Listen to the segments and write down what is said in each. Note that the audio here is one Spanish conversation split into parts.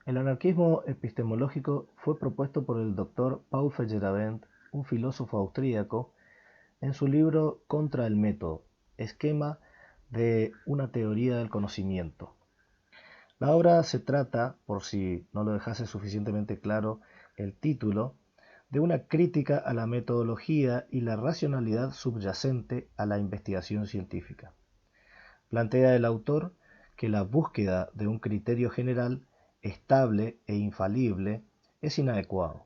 El anarquismo epistemológico fue propuesto por el doctor Paul Feyerabend, un filósofo austríaco, en su libro Contra el método, esquema de una teoría del conocimiento. La obra se trata, por si no lo dejase suficientemente claro el título, de una crítica a la metodología y la racionalidad subyacente a la investigación científica. Plantea el autor que la búsqueda de un criterio general, estable e infalible, es inadecuado.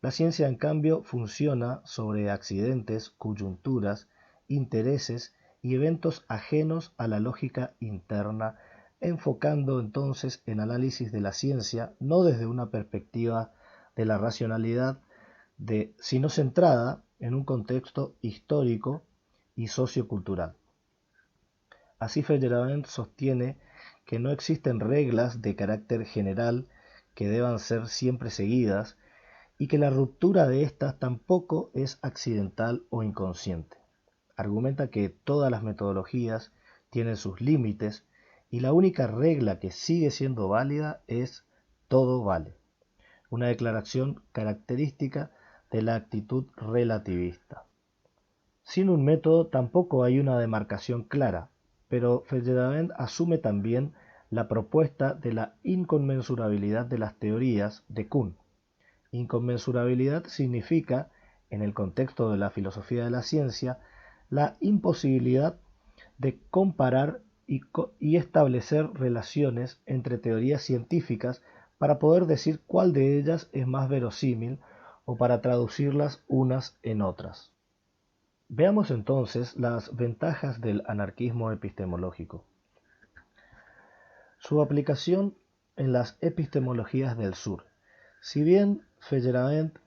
La ciencia, en cambio, funciona sobre accidentes, coyunturas, intereses y eventos ajenos a la lógica interna, enfocando entonces el análisis de la ciencia no desde una perspectiva de la racionalidad, sino centrada en un contexto histórico y sociocultural. Así Feyerabend sostiene que no existen reglas de carácter general que deban ser siempre seguidas y que la ruptura de estas tampoco es accidental o inconsciente. Argumenta que todas las metodologías tienen sus límites y la única regla que sigue siendo válida es todo vale, una declaración característica de la actitud relativista. Sin un método tampoco hay una demarcación clara, pero Feyerabend asume también la propuesta de la inconmensurabilidad de las teorías de Kuhn. Inconmensurabilidad significa, en el contexto de la filosofía de la ciencia, la imposibilidad de comparar y establecer relaciones entre teorías científicas para poder decir cuál de ellas es más verosímil o para traducirlas unas en otras. Veamos entonces las ventajas del anarquismo epistemológico. Su aplicación en las epistemologías del sur. Si bien Feyerabend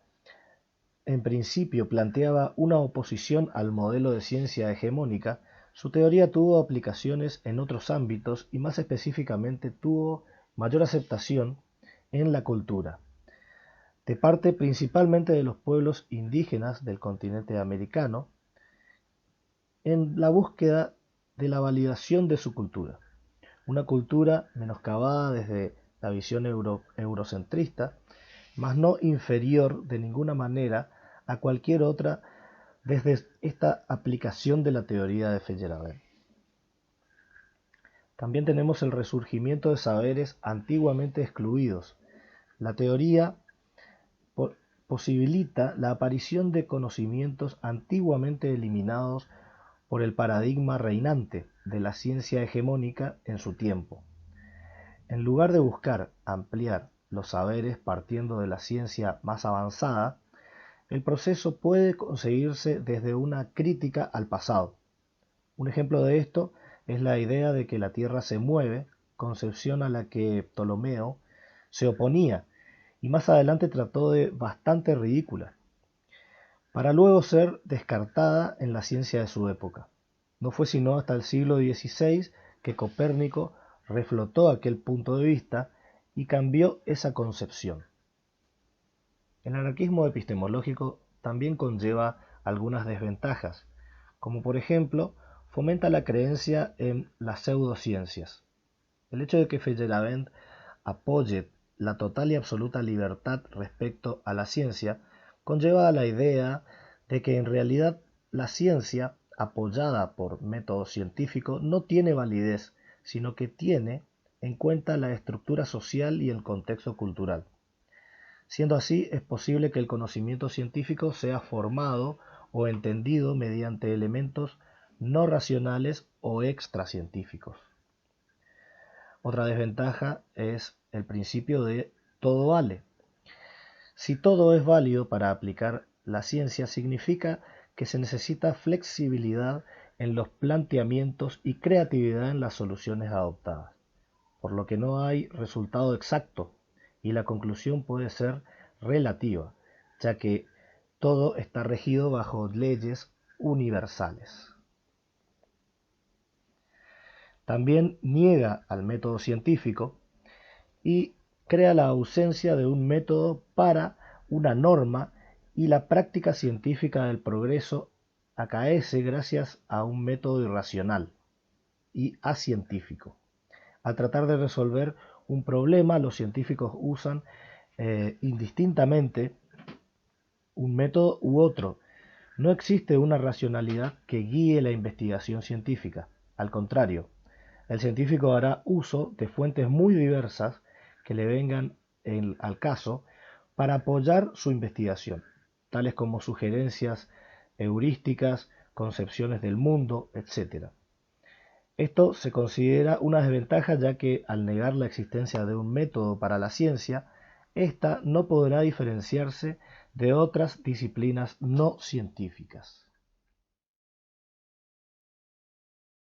en principio planteaba una oposición al modelo de ciencia hegemónica, su teoría tuvo aplicaciones en otros ámbitos y más específicamente tuvo mayor aceptación en la cultura, de parte principalmente de los pueblos indígenas del continente americano, en la búsqueda de la validación de su cultura, una cultura menoscabada desde la visión eurocentrista, mas no inferior de ninguna manera a cualquier otra desde esta aplicación de la teoría de Feyerabend. También tenemos el resurgimiento de saberes antiguamente excluidos. La teoría posibilita la aparición de conocimientos antiguamente eliminados por el paradigma reinante de la ciencia hegemónica en su tiempo. En lugar de buscar ampliar los saberes partiendo de la ciencia más avanzada, el proceso puede conseguirse desde una crítica al pasado. Un ejemplo de esto es la idea de que la Tierra se mueve, concepción a la que Ptolomeo se oponía y más adelante trató de bastante ridícula, para luego ser descartada en la ciencia de su época. No fue sino hasta el siglo XVI que Copérnico reflotó aquel punto de vista y cambió esa concepción. El anarquismo epistemológico también conlleva algunas desventajas, como por ejemplo fomenta la creencia en las pseudociencias. El hecho de que Feyerabend apoye la total y absoluta libertad respecto a la ciencia conlleva a la idea de que en realidad la ciencia, apoyada por método científico, no tiene validez, sino que tiene en cuenta la estructura social y el contexto cultural. Siendo así, es posible que el conocimiento científico sea formado o entendido mediante elementos no racionales o extracientíficos. Otra desventaja es el principio de todo vale. Si todo es válido para aplicar la ciencia, significa que se necesita flexibilidad en los planteamientos y creatividad en las soluciones adoptadas, por lo que no hay resultado exacto y la conclusión puede ser relativa, ya que todo está regido bajo leyes universales. También niega al método científico y crea la ausencia de un método para una norma y la práctica científica del progreso acaece gracias a un método irracional y acientífico, al tratar de resolver un problema, los científicos usan indistintamente un método u otro. No existe una racionalidad que guíe la investigación científica. Al contrario, el científico hará uso de fuentes muy diversas que le vengan al caso para apoyar su investigación, tales como sugerencias heurísticas, concepciones del mundo, etc. Esto se considera una desventaja, ya que al negar la existencia de un método para la ciencia, ésta no podrá diferenciarse de otras disciplinas no científicas.